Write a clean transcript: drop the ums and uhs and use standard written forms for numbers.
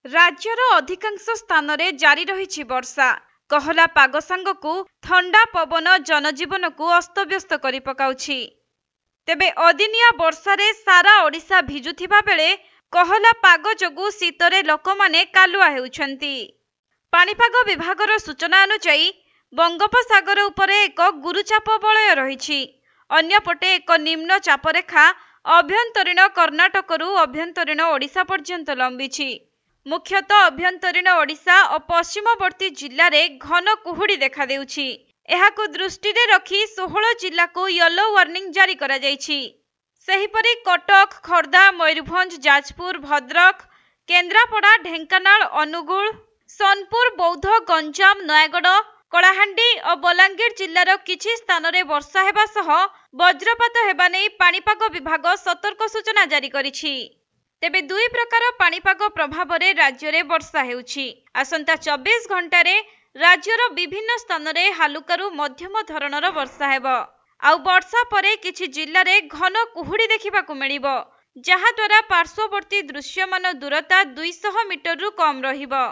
राज्यर अधिकांश स्थान रे जारी रही वर्षा। कहला पाग सांगकु ठंडा पवन जनजीवन को अस्तव्यस्त करि पकाउछि। तेबे अदिनिया वर्षारे सारा ओडिशा भिजुथिबा बेले कहला पाग जोगु शीतरे लोकमाने कालुआ हेउछन्ति। पाणीपाग विभागर सूचना अनुसार बंगोपसागर उपरे एक गुरुचाप वलय रहिछि। अन्यपटे एक निम्न चापरेखा अभ्यंतरीण कर्णाटकरू अभ्यंतरीण ओडिशा पर्यंत लंबिछि। मुख्यतः अभ्यंतरीण ओडिशा और पश्चिमवर्ती जिल्ला रे घन कुहुड़ी देखा देउछि। एहाकु दृष्टिरे रखी 16 जिल्ला को येलो वार्निंग जारी करा जाइछि। सेहिपरि कटक, खर्दा, मयूरभंज, जाजपुर, भद्रक, केन्द्रापड़ा, ढेंकानाल, अनुगुल, सोनपुर, बौद्ध, गंजाम, नयागढ़, कलाहांडी और बलांगीर जिल्लार किछि स्थान रे वर्षा हेबा सह वज्रपात हेबा नै पाणीपाग विभाग सतर्क सूचना जारी करिछि। तेबे दुई प्रकार पाणीपाग प्रभाव रे राज्य रे वर्षा हेउछि। आसंता 24 घंटा रे राज्यर विभिन्न स्थान रे हालुकारू मध्यम धरणर वर्षा हेबो। आउ वर्षा परे किछि जिल्ला रे घन कुहुड़ी देखिबाकू मिलिबो, जहा द्वारा पार्श्ववर्ती दृश्यमान दूरता 200 मीटर रु कम रहिबो।